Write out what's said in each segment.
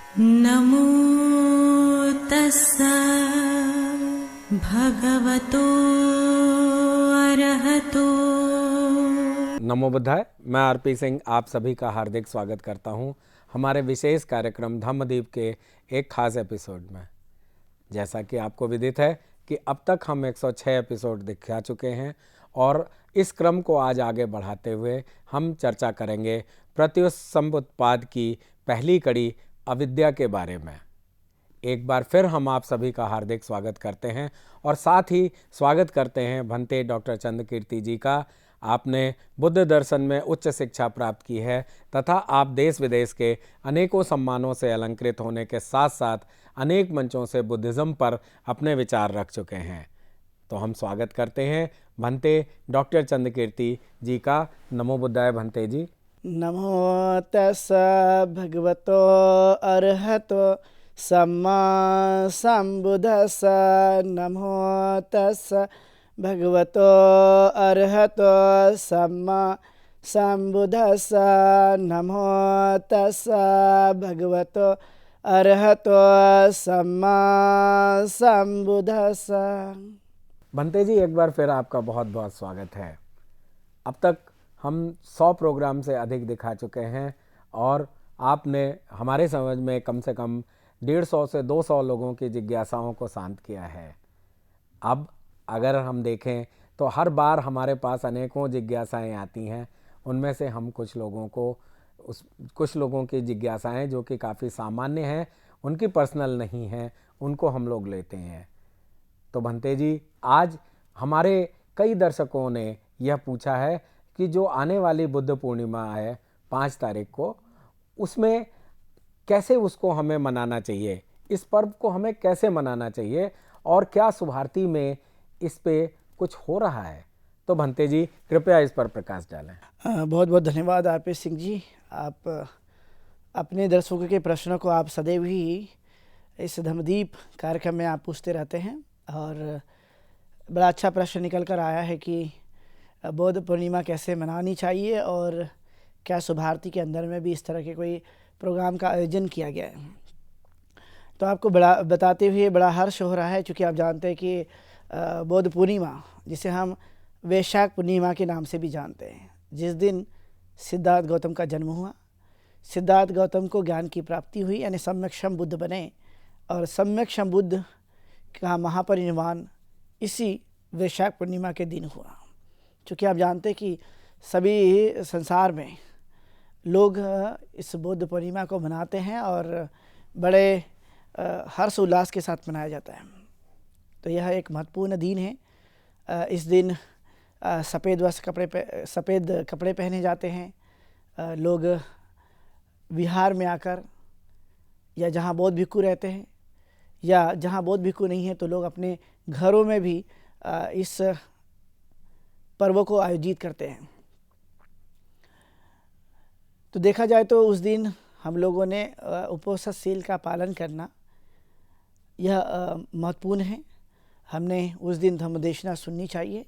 नमो तस्सा भगवतो अरहतो। नमो बुद्धाय। मैं आरपी सिंह आप सभी का हार्दिक स्वागत करता हूं हमारे विशेष कार्यक्रम धम्मदीप के एक खास एपिसोड में। जैसा कि आपको विदित है कि अब तक हम 106 एपिसोड दिखा चुके हैं और इस क्रम को आज आगे बढ़ाते हुए हम चर्चा करेंगे प्रत्युष समुत्पाद की पहली कड़ी अविद्या के बारे में। एक बार फिर हम आप सभी का हार्दिक स्वागत करते हैं और साथ ही स्वागत करते हैं भंते डॉक्टर चंद्रकीर्ति जी का। आपने बुद्ध दर्शन में उच्च शिक्षा प्राप्त की है तथा आप देश विदेश के अनेकों सम्मानों से अलंकृत होने के साथ साथ अनेक मंचों से बुद्धिज़्म पर अपने विचार रख चुके हैं। तो हम स्वागत करते हैं भंते डॉक्टर चंद्रकीर्ति जी का। नमो बुद्धाय भंते जी। नमो तस्सा भगवतो अरहतो सम्मा संबुद्धस्सा। नमो तस्सा भगवतो अरहतो सम्मा संबुद्धस्सा। नमो तस्सा भगवतो अरहतो सम्मा संबुद्धस्सा। भंते जी, एक बार फिर आपका बहुत बहुत स्वागत है। अब तक हम 100 प्रोग्राम से अधिक दिखा चुके हैं और आपने हमारे समझ में कम से कम 150 से 200 लोगों की जिज्ञासाओं को शांत किया है। अब अगर हम देखें तो हर बार हमारे पास अनेकों जिज्ञासाएं आती हैं। उनमें से हम कुछ लोगों की जिज्ञासाएं जो कि काफ़ी सामान्य हैं, उनकी पर्सनल नहीं हैं, उनको हम लोग लेते हैं। तो भंते जी, आज हमारे कई दर्शकों ने यह पूछा है कि जो आने वाली बुद्ध पूर्णिमा है 5 तारीख को, उसमें कैसे उसको हमें मनाना चाहिए, इस पर्व को हमें कैसे मनाना चाहिए और क्या शुभारती में इस पे कुछ हो रहा है। तो भंते जी कृपया इस पर प्रकाश डालें। बहुत बहुत धन्यवाद आरपी सिंह जी। आप अपने दर्शकों के प्रश्नों को आप सदैव ही इस धम्मदीप कार्यक्रम में आप पूछते रहते हैं और बड़ा अच्छा प्रश्न निकल कर आया है कि बुद्ध पूर्णिमा कैसे मनानी चाहिए और क्या शुभारती के अंदर में भी इस तरह के कोई प्रोग्राम का आयोजन किया गया है। तो आपको बड़ा बताते हुए बड़ा हर्ष हो रहा है, क्योंकि आप जानते हैं कि बुद्ध पूर्णिमा, जिसे हम वैशाख पूर्णिमा के नाम से भी जानते हैं, जिस दिन सिद्धार्थ गौतम का जन्म हुआ, सिद्धार्थ गौतम को ज्ञान की प्राप्ति हुई, यानी सम्यक संबुद्ध बने और सम्यक संबुद्ध का महापरिनिर्वाण इसी वैशाख पूर्णिमा के दिन हुआ। क्योंकि आप जानते हैं कि सभी संसार में लोग इस बुद्ध पूर्णिमा को मनाते हैं और बड़े हर्ष उल्लास के साथ मनाया जाता है। तो यह एक महत्वपूर्ण दिन है। इस दिन सफ़ेद कपड़े पहने जाते हैं। लोग विहार में आकर, या जहाँ बौद्ध भिक्षु रहते हैं, या जहाँ बौद्ध भिक्षु नहीं है तो लोग अपने घरों में भी इस पर्व को आयोजित करते हैं। तो देखा जाए तो उस दिन हम लोगों ने उपोषणशील का पालन करना यह महत्वपूर्ण है। हमने उस दिन धम्मदेशना सुननी चाहिए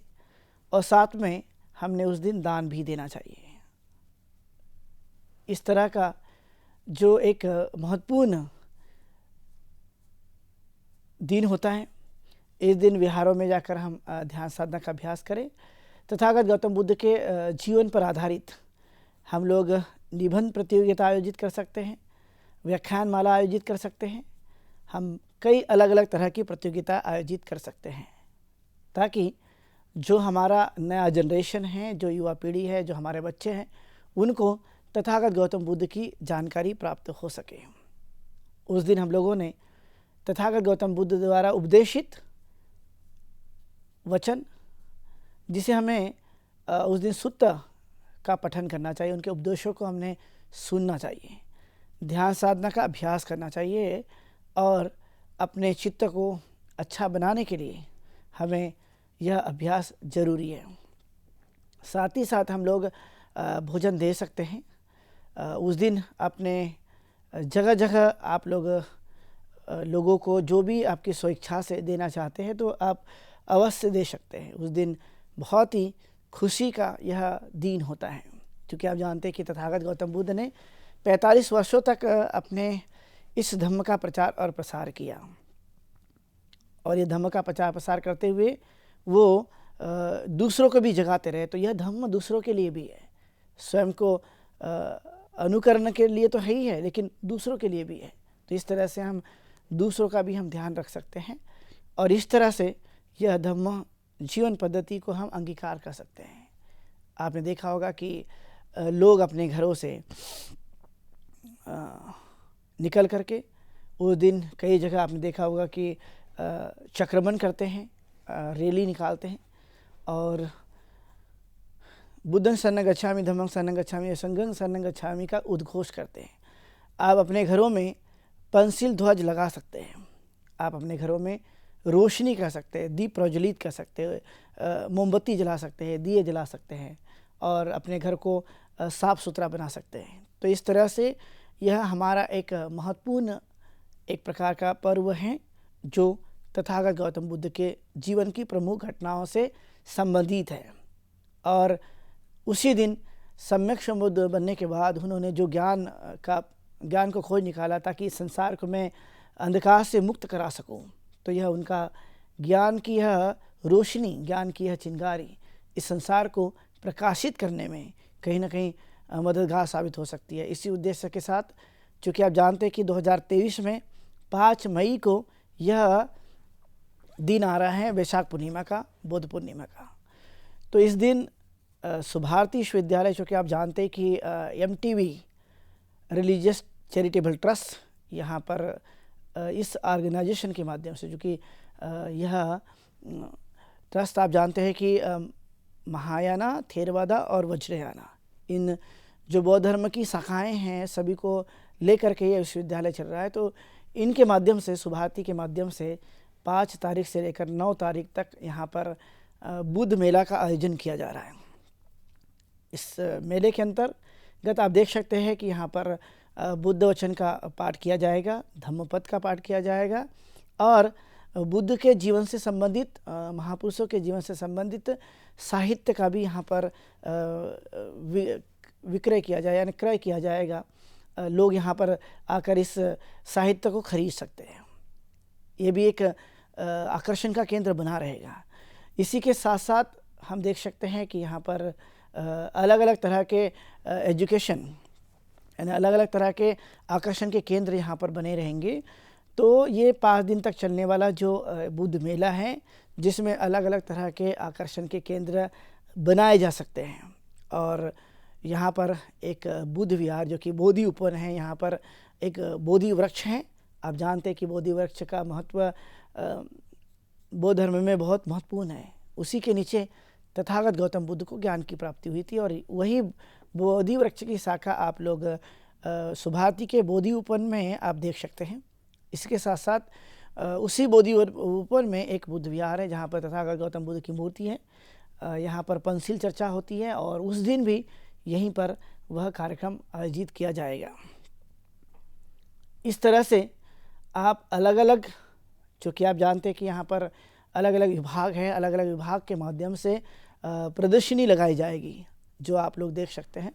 और साथ में हमने उस दिन दान भी देना चाहिए। इस तरह का जो एक महत्वपूर्ण दिन होता है, इस दिन विहारों में जाकर हम ध्यान साधना का अभ्यास करें। तथागत गौतम बुद्ध के जीवन पर आधारित हम लोग निबंध प्रतियोगिता आयोजित कर सकते हैं, व्याख्यान माला आयोजित कर सकते हैं, हम कई अलग अलग तरह की प्रतियोगिता आयोजित कर सकते हैं, ताकि जो हमारा नया जनरेशन है, जो युवा पीढ़ी है, जो हमारे बच्चे हैं, उनको तथागत गौतम बुद्ध की जानकारी प्राप्त हो सके। उस दिन हम लोगों ने तथागत गौतम बुद्ध द्वारा उपदेशित वचन, जिसे हमें उस दिन सुत्त का पठन करना चाहिए, उनके उपदेशों को हमने सुनना चाहिए, ध्यान साधना का अभ्यास करना चाहिए और अपने चित्त को अच्छा बनाने के लिए हमें यह अभ्यास जरूरी है। साथ ही साथ हम लोग भोजन दे सकते हैं। उस दिन अपने जगह जगह आप लोगों को जो भी आपकी स्वेच्छा से देना चाहते हैं तो आप अवश्य दे सकते हैं। उस दिन बहुत ही खुशी का यह दिन होता है, क्योंकि आप जानते हैं कि तथागत गौतम बुद्ध ने 45 वर्षों तक अपने इस धम्म का प्रचार और प्रसार किया। और ये धम्म का प्रचार प्रसार करते हुए वो दूसरों को भी जगाते रहे। तो यह धम्म दूसरों के लिए भी है, स्वयं को अनुकरण के लिए तो है ही है, लेकिन दूसरों के लिए भी है। तो इस तरह से हम दूसरों का भी हम ध्यान रख सकते हैं और इस तरह से यह धम्म जीवन पद्धति को हम अंगीकार कर सकते हैं। आपने देखा होगा कि लोग अपने घरों से निकल करके उस दिन कई जगह आपने देखा होगा कि चक्रमण करते हैं, रैली निकालते हैं और बुद्धं शरणं गच्छामि, धम्मं शरणं गच्छामि, संघं शरणं गच्छामि का उद्घोष करते हैं। आप अपने घरों में पंसिल ध्वज लगा सकते हैं, आप अपने घरों में रोशनी कर सकते हैं, दीप प्रज्वलित कर सकते हैं, मोमबत्ती जला सकते हैं, दिए जला सकते हैं और अपने घर को साफ़ सुथरा बना सकते हैं। तो इस तरह से यह हमारा एक महत्वपूर्ण एक प्रकार का पर्व है जो तथागत गौतम बुद्ध के जीवन की प्रमुख घटनाओं से संबंधित है। और उसी दिन सम्यक संबुद्ध बनने के बाद उन्होंने जो ज्ञान को खोज निकाला ताकि इस संसार को मैं अंधकार से मुक्त करा सकूं, तो यह उनका ज्ञान की यह रोशनी, ज्ञान की यह चिंगारी इस संसार को प्रकाशित करने में कहीं ना कहीं मददगार साबित हो सकती है। इसी उद्देश्य के साथ, चूँकि आप जानते हैं कि 2023 में 5 मई को यह दिन आ रहा है वैशाख पूर्णिमा का, बुद्ध पूर्णिमा का। तो इस दिन सुभारती विश्वविद्यालय, चूँकि आप जानते हैं कि MTV रिलीजियस चैरिटेबल ट्रस्ट यहाँ पर इस ऑर्गेनाइजेशन के माध्यम से, जो कि यह ट्रस्ट आप जानते हैं कि महायाना, थेरवादा और वज्रयाना, इन जो बौद्ध धर्म की शाखाएं हैं सभी को लेकर के ये विश्वविद्यालय चल रहा है। तो इनके माध्यम से, सुभारती के माध्यम से 5 तारीख से लेकर 9 तारीख तक यहाँ पर बुद्ध मेला का आयोजन किया जा रहा है। इस मेले के अंतर्गत आप देख सकते हैं कि यहाँ पर बुद्ध वचन का पाठ किया जाएगा, धम्मपद का पाठ किया जाएगा और बुद्ध के जीवन से संबंधित, महापुरुषों के जीवन से संबंधित साहित्य का भी यहाँ पर विक्रय किया जाए, यानी क्रय किया जाएगा। लोग यहाँ पर आकर इस साहित्य को खरीद सकते हैं। ये भी एक आकर्षण का केंद्र बना रहेगा। इसी के साथ साथ हम देख सकते हैं कि यहाँ पर अलग अलग तरह के एजुकेशन, यानी अलग अलग तरह के आकर्षण के केंद्र यहाँ पर बने रहेंगे। तो ये 5 दिन तक चलने वाला जो बुद्ध मेला है, जिसमें अलग अलग तरह के आकर्षण के केंद्र बनाए जा सकते हैं। और यहाँ पर एक बुद्ध विहार, जो कि बोधि उपवन है, यहाँ पर एक बोधि वृक्ष है। आप जानते हैं कि बोधि वृक्ष का महत्व बौद्ध धर्म में बहुत महत्वपूर्ण है। उसी के नीचे तथागत गौतम बुद्ध को ज्ञान की प्राप्ति हुई थी और वही बोधि वृक्ष की शाखा आप लोग सुभारती के बोधि उपवन में आप देख सकते हैं। इसके साथ साथ उसी बोधि उपवन में एक बुद्ध विहार है जहाँ पर तथागत गौतम बुद्ध की मूर्ति है। यहाँ पर पंसिल चर्चा होती है और उस दिन भी यहीं पर वह कार्यक्रम आयोजित किया जाएगा। इस तरह से आप अलग अलग, चूँकि आप जानते हैं कि यहाँ पर अलग अलग विभाग हैं, अलग अलग विभाग के माध्यम से प्रदर्शनी लगाई जाएगी जो आप लोग देख सकते हैं।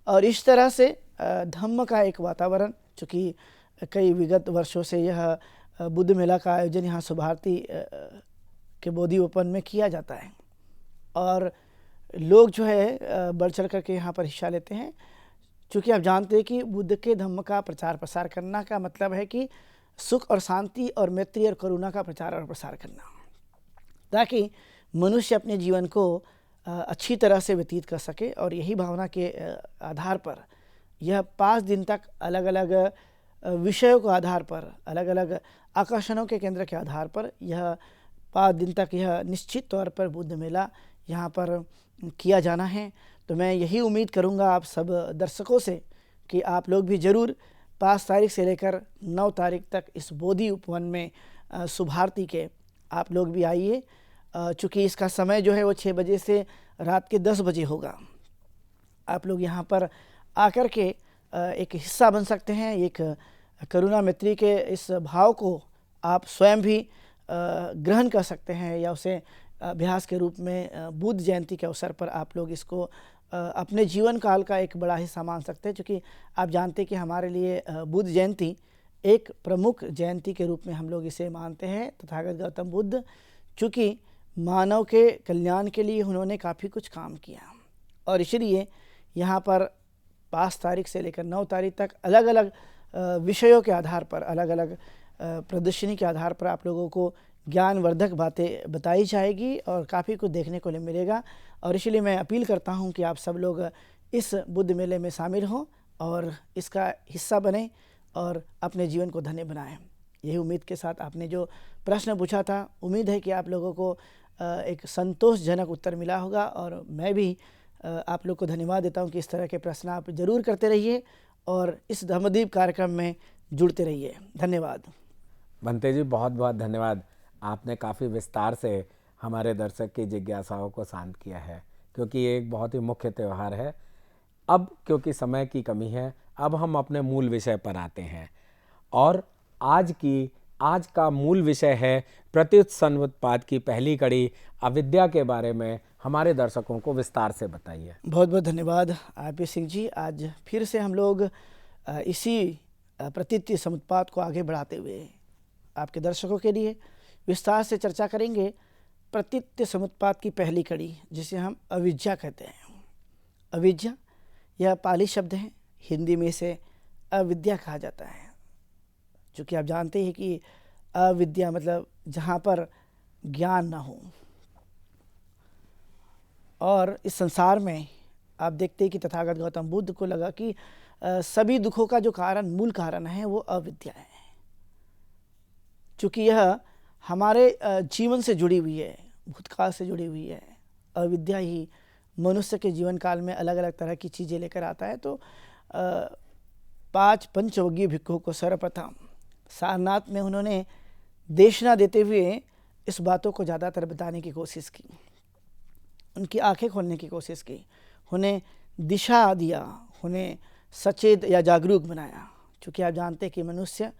और इस तरह से धम्म का एक वातावरण, चूँकि कई विगत वर्षों से यह बुद्ध मेला का आयोजन यहाँ सुभारती के बोधि उपवन में किया जाता है और लोग जो है बढ़ चढ़ करके यहाँ पर हिस्सा लेते हैं। चूँकि आप जानते हैं कि बुद्ध के धम्म का प्रचार प्रसार करना का मतलब है कि सुख और शांति और मैत्री और करुणा का प्रचार और प्रसार करना, ताकि मनुष्य अपने जीवन को अच्छी तरह से व्यतीत कर सके। और यही भावना के आधार पर यह 5 दिन तक अलग अलग विषयों के आधार पर, अलग अलग आकर्षणों के केंद्र के आधार पर यह 5 दिन तक यह निश्चित तौर पर बुद्ध मेला यहाँ पर किया जाना है। तो मैं यही उम्मीद करूँगा आप सब दर्शकों से कि आप लोग भी ज़रूर 5 तारीख से लेकर 9 तारीख तक इस बोधि उपवन में सुभारती के आप लोग भी आइए। चूँकि इसका समय जो है वो 6 बजे से रात के 10 बजे होगा। आप लोग यहाँ पर आकर के एक हिस्सा बन सकते हैं। एक करुणा मैत्री के इस भाव को आप स्वयं भी ग्रहण कर सकते हैं या उसे अभ्यास के रूप में बुद्ध जयंती के अवसर पर आप लोग इसको अपने जीवन काल का एक बड़ा हिस्सा मान सकते हैं। क्योंकि आप जानते हैं कि हमारे लिए बुद्ध जयंती एक प्रमुख जयंती के रूप में हम लोग इसे मानते हैं। तथागत गौतम बुद्ध चूँकि मानव के कल्याण के लिए उन्होंने काफ़ी कुछ काम किया और इसलिए यहाँ पर 5 तारीख से लेकर 9 तारीख तक अलग अलग विषयों के आधार पर, अलग अलग प्रदर्शनी के आधार पर आप लोगों को ज्ञानवर्धक बातें बताई जाएगी और काफ़ी कुछ देखने को मिलेगा। और इसलिए मैं अपील करता हूँ कि आप सब लोग इस बुद्ध मेले में शामिल हों और इसका हिस्सा बने और अपने जीवन को धन्य बनाएं। यही उम्मीद के साथ आपने जो प्रश्न पूछा था, उम्मीद है कि आप लोगों को एक संतोषजनक उत्तर मिला होगा और मैं भी आप लोग को धन्यवाद देता हूं कि इस तरह के प्रश्न आप जरूर करते रहिए और इस धम्मदीप कार्यक्रम में जुड़ते रहिए। धन्यवाद। भंते जी, बहुत बहुत धन्यवाद। आपने काफ़ी विस्तार से हमारे दर्शक की जिज्ञासाओं को शांत किया है, क्योंकि ये एक बहुत ही मुख्य त्यौहार है। अब क्योंकि समय की कमी है, अब हम अपने मूल विषय पर आते हैं और आज का मूल विषय है प्रत्युत समुत्पाद की पहली कड़ी अविद्या के बारे में हमारे दर्शकों को विस्तार से बताइए। बहुत बहुत धन्यवाद आरपी सिंह जी। आज फिर से हम लोग इसी प्रतीत समुत्पाद को आगे बढ़ाते हुए आपके दर्शकों के लिए विस्तार से चर्चा करेंगे। प्रतीत समुत्पाद की पहली कड़ी, जिसे हम अविद्या कहते हैं। अविद्या यह पाली शब्द है, हिंदी में इसे अविद्या कहा जाता है। चूँकि आप जानते हैं कि अविद्या मतलब जहाँ पर ज्ञान ना हो। और इस संसार में आप देखते हैं कि तथागत गौतम बुद्ध को लगा कि सभी दुखों का जो मूल कारण है वो अविद्या है। चूँकि यह हमारे जीवन से जुड़ी हुई है, भूतकाल से जुड़ी हुई है। अविद्या ही मनुष्य के जीवन काल में अलग अलग तरह की चीज़ें लेकर आता है। तो 5 पंचवग्गीय भिक्षुओं को सर्वप्रथम सारनाथ में उन्होंने देशना देते हुए इस बातों को ज़्यादातर बताने की कोशिश की, उनकी आंखें खोलने की कोशिश की, उन्हें दिशा दिया, उन्हें सचेत या जागरूक बनाया। क्योंकि आप जानते हैं कि मनुष्य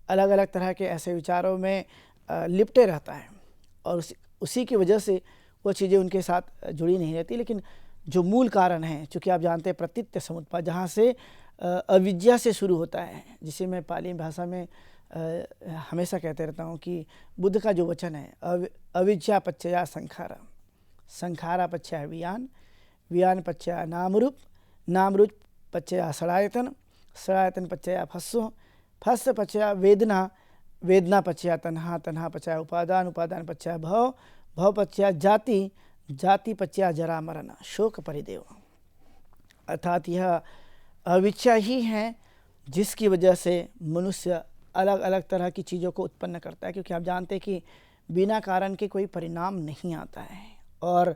अलग अलग तरह के ऐसे विचारों में लिपटे रहता है और उसी की वजह से वो चीज़ें उनके साथ जुड़ी नहीं रहती। लेकिन जो मूल कारण है, चूँकि आप जानते हैं प्रतीत समुत्पाद जहाँ से अविद्या से शुरू होता है, जिसे मैं पाली भाषा में हमेशा कहते रहता हूँ कि बुद्ध का जो वचन है, अविद्या पच्चया संखारा, संखारा पच्चया वियान, वियान पच्चया नामरूप, नामरूप पच्चया सड़ायतन, सड़ायतन पच्चया फस्सो, फस्स पच्चया वेदना, वेदना पच्चया तन्हा, तन्हा पच्चया उपादान, उपादान पच्चया भव, भव पच्चया जाति, जाति पच्चया जरा मरण, शोक परिदेव। अर्थात यह अविद्या ही है जिसकी वजह से मनुष्य अलग अलग तरह की चीज़ों को उत्पन्न करता है। क्योंकि आप जानते हैं कि बिना कारण के कोई परिणाम नहीं आता है और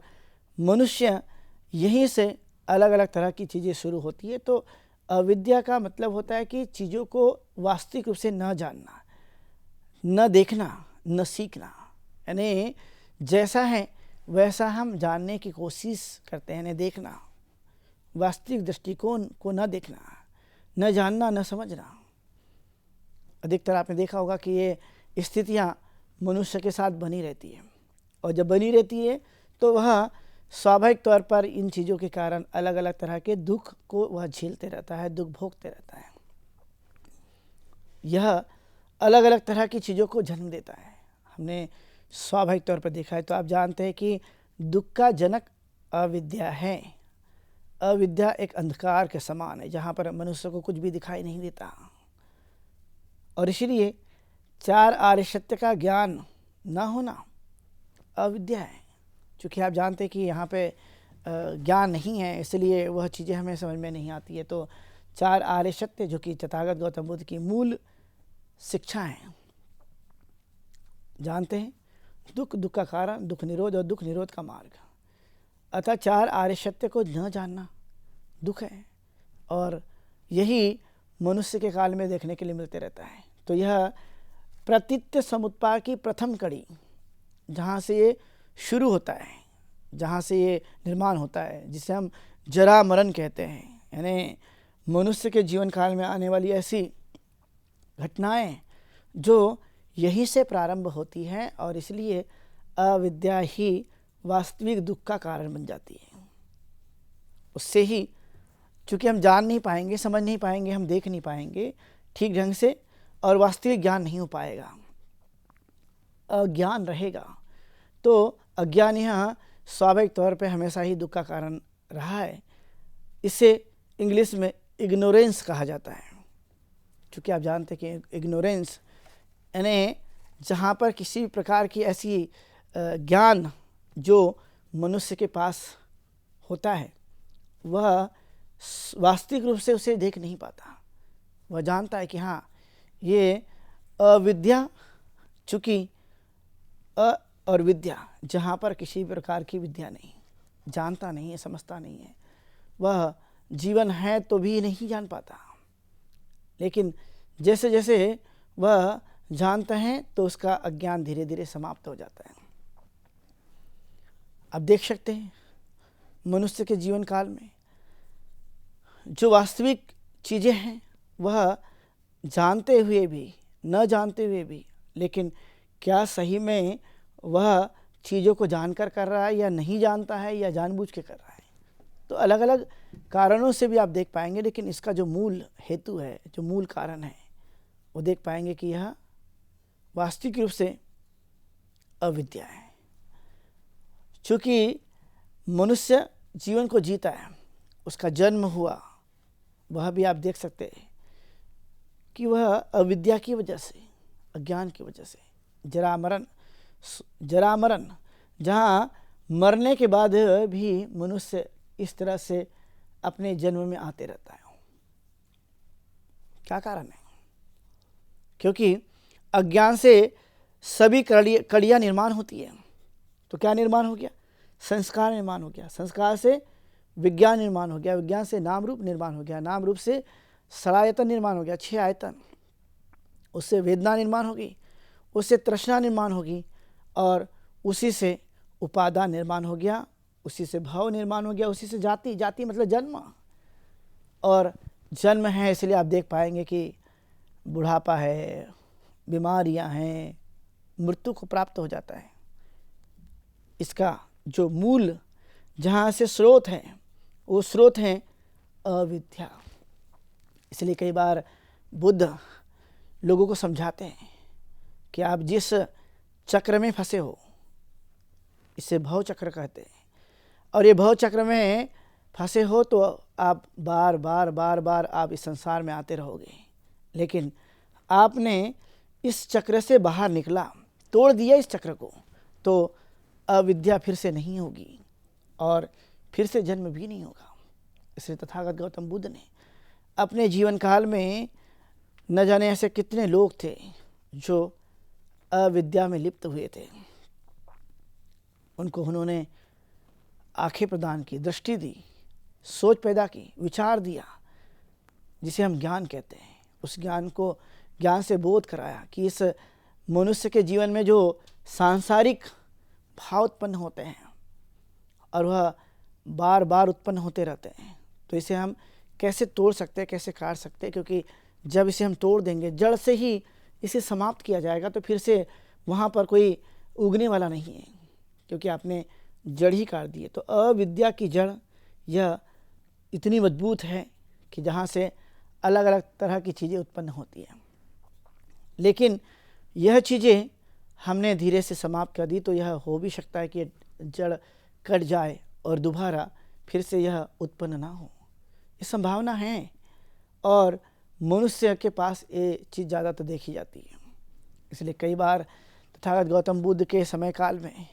मनुष्य यहीं से अलग अलग तरह की चीज़ें शुरू होती है। तो अविद्या का मतलब होता है कि चीज़ों को वास्तविक रूप से न जानना, न देखना, न सीखना। यानी जैसा है वैसा हम जानने की कोशिश करते हैं, न देखना, वास्तविक दृष्टिकोण को न देखना, न जानना, न समझना। अधिकतर आपने देखा होगा कि ये स्थितियाँ मनुष्य के साथ बनी रहती है और जब बनी रहती है तो वह स्वाभाविक तौर पर इन चीज़ों के कारण अलग अलग तरह के दुख को वह झेलते रहता है, दुख भोगते रहता है। यह अलग अलग तरह की चीज़ों को जन्म देता है। हमने स्वाभाविक तौर पर देखा है। तो आप जानते हैं कि दुख का जनक अविद्या है। अविद्या एक अंधकार के समान है जहाँ पर मनुष्य को कुछ भी दिखाई नहीं देता और इसलिए 4 आर्य सत्य का ज्ञान न होना अविद्या है। क्योंकि आप जानते हैं कि यहाँ पे ज्ञान नहीं है, इसलिए वह चीज़ें हमें समझ में नहीं आती है। तो 4 आर्य सत्य जो कि तथागत गौतम बुद्ध की मूल शिक्षा है, जानते हैं दुख, दुख का कारण, दुख निरोध और दुख निरोध का मार्ग। अतः 4 आर्य सत्य को न जानना दुख है और यही मनुष्य के काल में देखने के लिए मिलते रहता है। तो यह प्रतीत समुत्पाद की प्रथम कड़ी, जहाँ से ये शुरू होता है, जहाँ से ये निर्माण होता है, जिसे हम जरा मरण कहते हैं। यानी मनुष्य के जीवन काल में आने वाली ऐसी घटनाएं जो यहीं से प्रारंभ होती हैं और इसलिए अविद्या ही वास्तविक दुख का कारण बन जाती है। उससे ही चूँकि हम जान नहीं पाएंगे, समझ नहीं पाएंगे, हम देख नहीं पाएंगे ठीक ढंग से, और वास्तविक ज्ञान नहीं हो पाएगा, अज्ञान रहेगा। तो अज्ञान यह स्वाभाविक तौर पे हमेशा ही दुख का कारण रहा है। इसे इंग्लिश में इग्नोरेंस कहा जाता है, क्योंकि आप जानते हैं कि इग्नोरेंस यानी जहाँ पर किसी भी प्रकार की ऐसी ज्ञान जो मनुष्य के पास होता है वह वास्तविक रूप से उसे देख नहीं पाता। वह जानता है कि हाँ ये अविद्या, चूँकि और विद्या जहाँ पर किसी प्रकार की विद्या नहीं, जानता नहीं है, समझता नहीं है, वह जीवन है तो भी नहीं जान पाता। लेकिन जैसे जैसे वह जानता है तो उसका अज्ञान धीरे धीरे समाप्त हो जाता है। अब देख सकते हैं मनुष्य के जीवन काल में जो वास्तविक चीज़ें हैं वह जानते हुए भी, न जानते हुए भी, लेकिन क्या सही में वह चीज़ों को जानकर कर रहा है या नहीं जानता है या जानबूझ के कर रहा है। तो अलग अलग कारणों से भी आप देख पाएंगे, लेकिन इसका जो मूल हेतु है, जो मूल कारण है, वो देख पाएंगे कि यह वास्तविक रूप से अविद्या है। चूँकि मनुष्य जीवन को जीता है, उसका जन्म हुआ, वह भी आप देख सकते हैं कि वह अविद्या की वजह से, अज्ञान की वजह से, जरा मरण, जहाँ मरने के बाद भी मनुष्य इस तरह से अपने जन्म में आते रहता है। क्या कारण है? क्योंकि अज्ञान से सभी कड़ियाँ निर्माण होती है। तो क्या निर्माण हो गया? संस्कार निर्माण हो गया। संस्कार से विज्ञान निर्माण हो गया, विज्ञान से नाम रूप निर्माण हो गया, नाम रूप से षडायतन निर्माण हो गया, 6 आयतन, उससे वेदना निर्माण होगी, उससे तृष्णा निर्माण होगी, और उसी से उपादान निर्माण हो गया, उसी से भाव निर्माण हो गया, उसी से जाति, जाति मतलब जन्म, और जन्म है इसलिए आप देख पाएंगे कि बुढ़ापा है, बीमारियां हैं, मृत्यु को प्राप्त हो जाता है। इसका जो मूल जहाँ से स्रोत है वो स्रोत है अविद्या। इसलिए कई बार बुद्ध लोगों को समझाते हैं कि आप जिस चक्र में फंसे हो, इसे भव चक्र कहते हैं, और ये भव चक्र में फंसे हो तो आप बार बार आप इस संसार में आते रहोगे। लेकिन आपने इस चक्र से बाहर निकला, तोड़ दिया इस चक्र को, तो अविद्या फिर से नहीं होगी और फिर से जन्म भी नहीं होगा। इसलिए तथागत गौतम बुद्ध ने अपने जीवन काल में न जाने ऐसे कितने लोग थे जो अविद्या में लिप्त हुए थे। उनको उन्होंने आंखें प्रदान की, दृष्टि दी, सोच पैदा की, विचार दिया, जिसे हम ज्ञान कहते हैं। उस ज्ञान को, ज्ञान से बोध कराया कि इस मनुष्य के जीवन में जो सांसारिक भाव उत्पन्न होते हैं और वह बार बार उत्पन्न होते रहते हैं, तो इसे हम कैसे तोड़ सकते हैं, कैसे काट सकते हैं, क्योंकि जब इसे हम तोड़ देंगे, जड़ से ही इसे समाप्त किया जाएगा, तो फिर से वहाँ पर कोई उगने वाला नहीं है, क्योंकि आपने जड़ ही काट दी है। तो अविद्या की जड़ यह इतनी मजबूत है कि जहाँ से अलग अलग तरह की चीज़ें उत्पन्न होती हैं। लेकिन यह चीज़ें हमने धीरे से समाप्त कर दी, तो यह हो भी सकता है कि जड़ कट जाए और दोबारा फिर से यह उत्पन्न ना हो, ये संभावना है। और मनुष्य के पास ये चीज़ ज़्यादातर देखी जाती है। इसलिए कई बार तथागत गौतम बुद्ध के समय काल में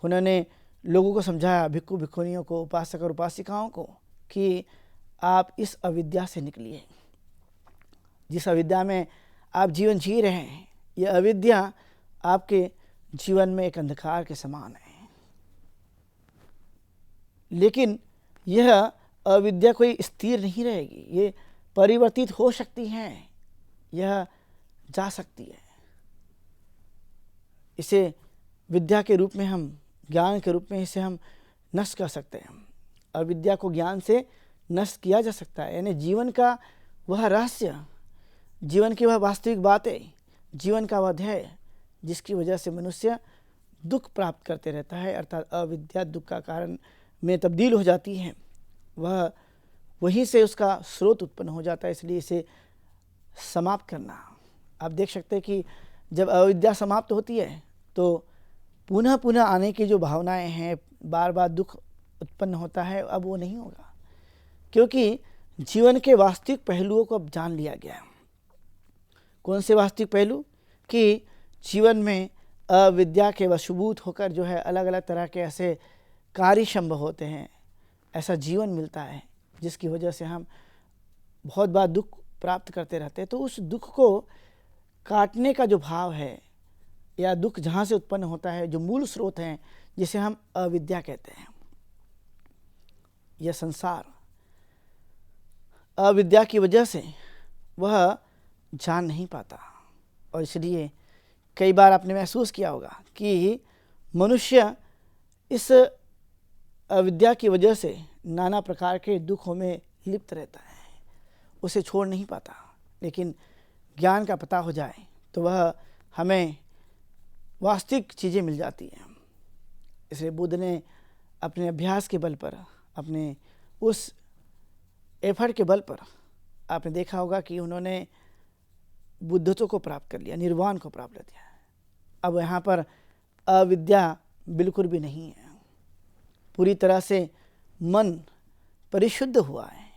उन्होंने लोगों को समझाया, भिक्खु भिक्खुनियों को, उपासक और उपासिकाओं को, कि आप इस अविद्या से निकलिए। जिस अविद्या में आप जीवन जी रहे हैं, यह अविद्या आपके जीवन में एक अंधकार के समान है। लेकिन यह अविद्या कोई स्थिर नहीं रहेगी, ये परिवर्तित हो सकती है, यह जा सकती है। इसे विद्या के रूप में हम, ज्ञान के रूप में इसे हम नष्ट कर सकते हैं। अविद्या को ज्ञान से नष्ट किया जा सकता है, यानी जीवन का वह रहस्य, जीवन की वह वास्तविक बातें, जीवन का वह ध्येय जिसकी वजह से मनुष्य दुख प्राप्त करते रहता है, अर्थात अविद्या दुख का कारण में तब्दील हो जाती है, वह वहीं से उसका स्रोत उत्पन्न हो जाता है। इसलिए इसे समाप्त करना, आप देख सकते हैं कि जब अविद्या समाप्त होती है तो पुनः पुनः आने की जो भावनाएं हैं, बार बार दुख उत्पन्न होता है, अब वो नहीं होगा, क्योंकि जीवन के वास्तविक पहलुओं को अब जान लिया गया है। कौन से वास्तविक पहलू? कि जीवन में अविद्या के वशीभूत होकर जो है अलग अलग तरह के ऐसे कार्य संभव होते हैं, ऐसा जीवन मिलता है जिसकी वजह से हम बहुत बार दुख प्राप्त करते रहते हैं। तो उस दुख को काटने का जो भाव है या दुख जहाँ से उत्पन्न होता है, जो मूल स्रोत हैं, जिसे हम अविद्या कहते हैं, यह संसार अविद्या की वजह से वह जान नहीं पाता। और इसलिए कई बार आपने महसूस किया होगा कि मनुष्य इस अविद्या की वजह से नाना प्रकार के दुखों में लिप्त रहता है, उसे छोड़ नहीं पाता। लेकिन ज्ञान का पता हो जाए तो वह हमें वास्तविक चीज़ें मिल जाती हैं। इसलिए बुद्ध ने अपने अभ्यास के बल पर, अपने उस एफर्ट के बल पर, आपने देखा होगा कि उन्होंने बुद्धत्व को प्राप्त कर लिया, निर्वाण को प्राप्त कर लिया। अब यहाँ पर अविद्या बिल्कुल भी नहीं है, पूरी तरह से मन परिशुद्ध हुआ है।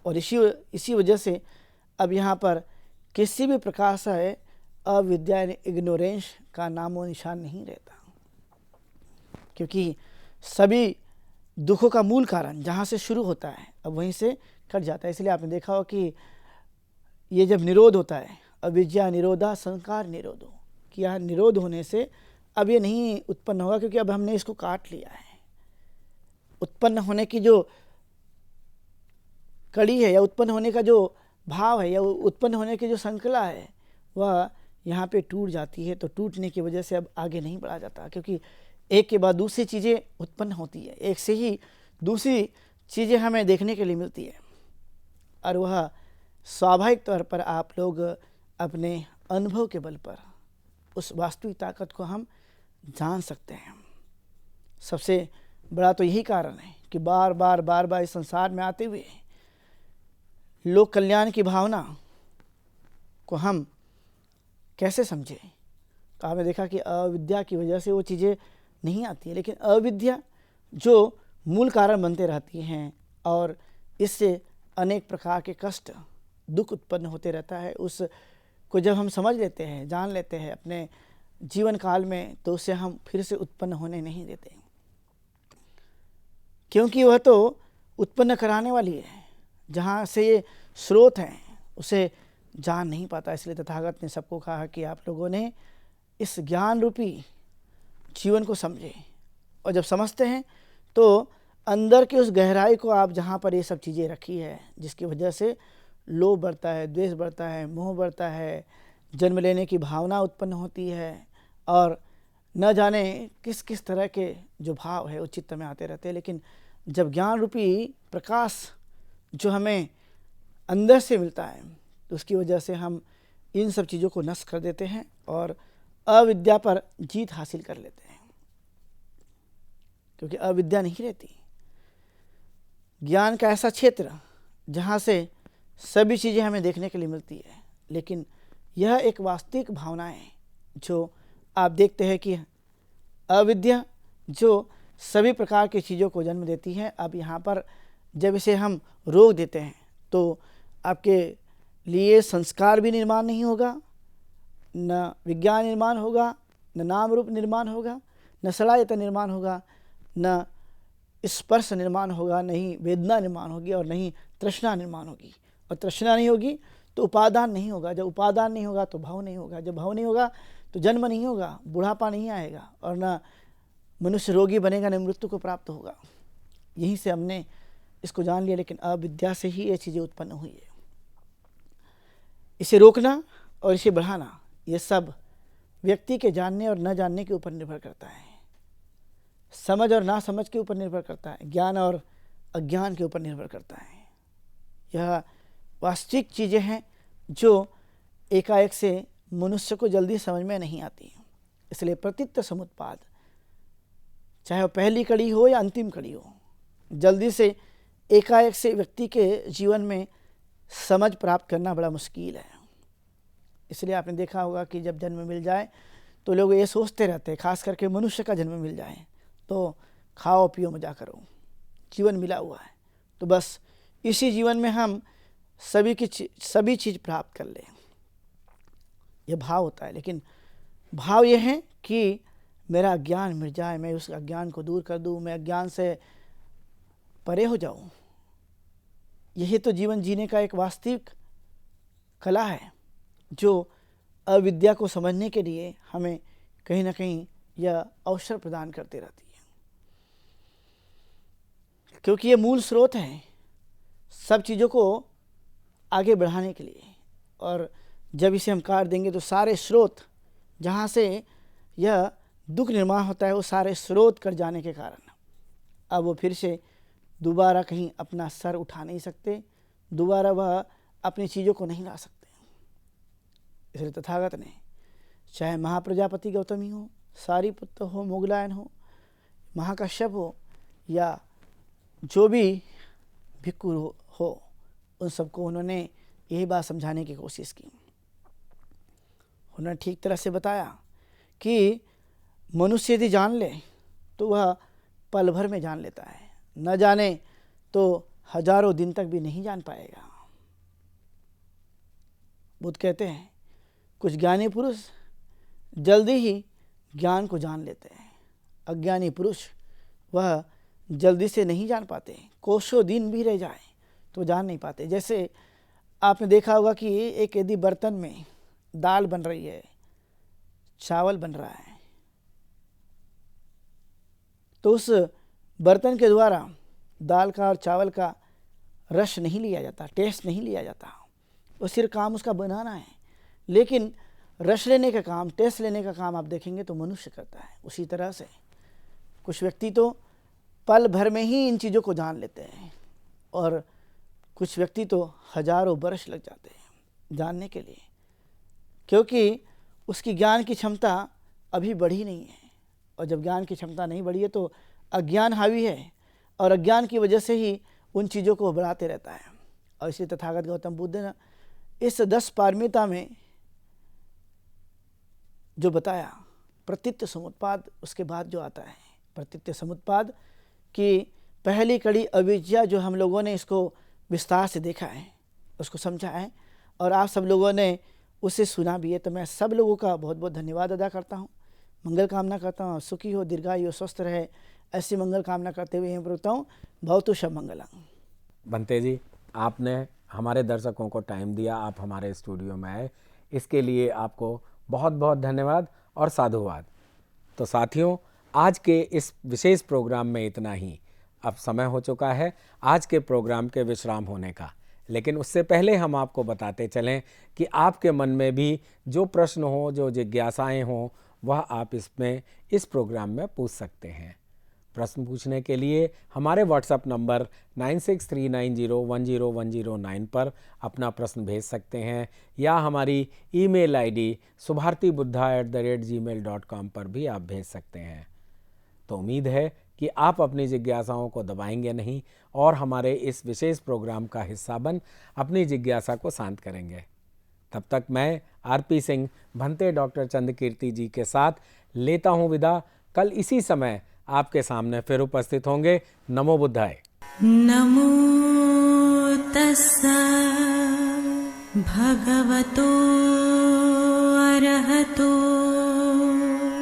और इसी वजह से अब यहाँ पर किसी भी प्रकार से अविद्या इग्नोरेंस का नामो निशान नहीं रहता, क्योंकि सभी दुखों का मूल कारण जहाँ से शुरू होता है अब वहीं से कट जाता है। इसलिए आपने देखा हो कि ये जब निरोध होता है, अविद्या निरोधा संस्कार निरोधो, कि यह निरोध होने से अब ये नहीं उत्पन्न होगा, क्योंकि अब हमने इसको काट लिया है। उत्पन्न होने की जो कड़ी है या उत्पन्न होने का जो भाव है या उत्पन्न होने की जो श्रृंखला है वह यहाँ पे टूट जाती है। तो टूटने की वजह से अब आगे नहीं बढ़ा जाता, क्योंकि एक के बाद दूसरी चीज़ें उत्पन्न होती है, एक से ही दूसरी चीज़ें हमें देखने के लिए मिलती है। और वह स्वाभाविक तौर पर आप लोग अपने अनुभव के बल पर उस वास्तविक ताकत को हम जान सकते हैं। सबसे बड़ा तो यही कारण है कि बार बार इस संसार में आते हुए लोक कल्याण की भावना को हम कैसे समझें। तो आपने देखा कि अविद्या की वजह से वो चीज़ें नहीं आती है, लेकिन अविद्या जो मूल कारण बनते रहती हैं और इससे अनेक प्रकार के कष्ट दुख उत्पन्न होते रहता है, उसको जब हम समझ लेते हैं, जान लेते हैं अपने जीवन काल में, तो उसे हम फिर से उत्पन्न होने नहीं देते, क्योंकि वह तो उत्पन्न कराने वाली है। जहाँ से ये स्रोत हैं उसे जान नहीं पाता। इसलिए तथागत ने सबको कहा कि आप लोगों ने इस ज्ञान रूपी जीवन को समझे, और जब समझते हैं तो अंदर की उस गहराई को आप जहाँ पर ये सब चीज़ें रखी है, जिसकी वजह से लोभ बढ़ता है, द्वेष बढ़ता है, मोह बढ़ता है, जन्म लेने की भावना उत्पन्न होती है, और न जाने किस किस तरह के जो भाव है वो चित्त में आते रहते हैं। लेकिन जब ज्ञान रूपी प्रकाश जो हमें अंदर से मिलता है तो उसकी वजह से हम इन सब चीज़ों को नष्ट कर देते हैं और अविद्या पर जीत हासिल कर लेते हैं, क्योंकि अविद्या नहीं रहती। ज्ञान का ऐसा क्षेत्र जहाँ से सभी चीज़ें हमें देखने के लिए मिलती है, लेकिन यह एक वास्तविक भावना है जो आप देखते हैं कि अविद्या जो सभी प्रकार की चीज़ों को जन्म देती है। अब यहाँ पर जब इसे हम रोक देते हैं तो आपके लिए संस्कार भी निर्माण नहीं होगा, न विज्ञान निर्माण होगा, न नाम रूप निर्माण होगा, न सलायतन निर्माण होगा, न स्पर्श निर्माण होगा, नहीं वेदना निर्माण होगी और नहीं तृष्णा निर्माण होगी। और तृष्णा नहीं होगी तो उपादान नहीं होगा, जब उपादान नहीं होगा तो भाव नहीं होगा, जब भाव नहीं होगा तो जन्म नहीं होगा, बुढ़ापा नहीं आएगा, और न मनुष्य रोगी बनेगा, न मृत्यु को प्राप्त होगा। यहीं से हमने इसको जान लिया। लेकिन अविद्या से ही ये चीज़ें उत्पन्न हुई है। इसे रोकना और इसे बढ़ाना ये सब व्यक्ति के जानने और न जानने के ऊपर निर्भर करता है, समझ और ना समझ के ऊपर निर्भर करता है, ज्ञान और अज्ञान के ऊपर निर्भर करता है। यह वास्तविक चीज़ें हैं जो एकाएक से मनुष्य को जल्दी समझ में नहीं आती। इसलिए प्रतित्व समुत्पाद, चाहे वो पहली कड़ी हो या अंतिम कड़ी हो, जल्दी से एकाएक से व्यक्ति के जीवन में समझ प्राप्त करना बड़ा मुश्किल है। इसलिए आपने देखा होगा कि जब जन्म मिल जाए तो लोग ये सोचते रहते हैं, खास करके मनुष्य का जन्म मिल जाए तो खाओ पियो मजा करो, जीवन मिला हुआ है तो बस इसी जीवन में हम सभी चीज़ प्राप्त कर लें, ये भाव होता है। लेकिन भाव ये है कि मेरा अज्ञान मिट जाए, मैं उस अज्ञान को दूर कर दूं, मैं अज्ञान से परे हो जाऊं। यही तो जीवन जीने का एक वास्तविक कला है, जो अविद्या को समझने के लिए हमें कहीं ना कहीं यह अवसर प्रदान करती रहती है, क्योंकि ये मूल स्रोत है सब चीज़ों को आगे बढ़ाने के लिए। और जब इसे हम काट देंगे तो सारे स्रोत जहाँ से यह दुख निर्माण होता है, वो सारे स्रोत कट जाने के कारण अब वो फिर से दोबारा कहीं अपना सर उठा नहीं सकते, दोबारा वह अपनी चीज़ों को नहीं ला सकते। इसलिए तथागत ने चाहे महाप्रजापति गौतमी हो, सारीपुत्र हो, मोगलायन हो, महाकश्यप हो या जो भी भिक्खु हो, उन सबको उन्होंने यही बात समझाने की कोशिश की। उन्होंने ठीक तरह से बताया कि मनुष्य यदि जान ले तो वह पल भर में जान लेता है, न जाने तो हजारों दिन तक भी नहीं जान पाएगा। बुद्ध कहते हैं कुछ ज्ञानी पुरुष जल्दी ही ज्ञान को जान लेते हैं, अज्ञानी पुरुष वह जल्दी से नहीं जान पाते, कोसों दिन भी रह जाए तो जान नहीं पाते। जैसे आपने देखा होगा कि एक यदि बर्तन में दाल बन रही है, चावल बन रहा है, तो उस बर्तन के द्वारा दाल का और चावल का रस नहीं लिया जाता, टेस्ट नहीं लिया जाता, वो सिर्फ काम उसका बनाना है। लेकिन रस लेने का काम, टेस्ट लेने का काम आप देखेंगे तो मनुष्य करता है। उसी तरह से कुछ व्यक्ति तो पल भर में ही इन चीज़ों को जान लेते हैं और कुछ व्यक्ति तो हजारों वर्ष लग जाते हैं जानने के लिए, क्योंकि उसकी ज्ञान की क्षमता अभी बढ़ी नहीं है। और जब ज्ञान की क्षमता नहीं बढ़ी है तो अज्ञान हावी है और अज्ञान की वजह से ही उन चीज़ों को बढ़ाते रहता है। और इसलिए तथागत गौतम बुद्ध ने इस 10 पारमिता में जो बताया प्रतीत्य समुत्पाद, उसके बाद जो आता है प्रतीत्य समुत्पाद की पहली कड़ी अविद्या, जो हम लोगों ने इसको विस्तार से देखा है, उसको समझा है और आप सब लोगों ने उसे सुना भी है। तो मैं सब लोगों का बहुत बहुत धन्यवाद अदा करता हूँ, मंगल कामना करता हूँ, सुखी हो, दीर्घायु, स्वस्थ रहे, ऐसी मंगल कामना करते हुए यहीं बोलता हूँ भवतु शुभ मंगलम। बंते जी, आपने हमारे दर्शकों को टाइम दिया, आप हमारे स्टूडियो में आए, इसके लिए आपको बहुत बहुत धन्यवाद और साधुवाद। तो साथियों, आज के इस विशेष प्रोग्राम में इतना ही। अब समय हो चुका है आज के प्रोग्राम के विश्राम होने का, लेकिन उससे पहले हम आपको बताते चलें कि आपके मन में भी जो प्रश्न हो, जो जिज्ञासाएं हों, वह आप इस प्रोग्राम में पूछ सकते हैं। प्रश्न पूछने के लिए हमारे व्हाट्सएप नंबर 9639010109 पर अपना प्रश्न भेज सकते हैं या हमारी ईमेल आईडी subhartibuddha@gmail.com पर भी आप भेज सकते हैं। तो उम्मीद है कि आप अपनी जिज्ञासाओं को दबाएंगे नहीं और हमारे इस विशेष प्रोग्राम का हिस्सा बन अपनी जिज्ञासा को शांत करेंगे। तब तक मैं आरपी सिंह भंते डॉक्टर चंद्रकीर्ति जी के साथ लेता हूं विदा। कल इसी समय आपके सामने फिर उपस्थित होंगे। नमो बुद्धाय। नमो तस्सा भगवतो अरहतो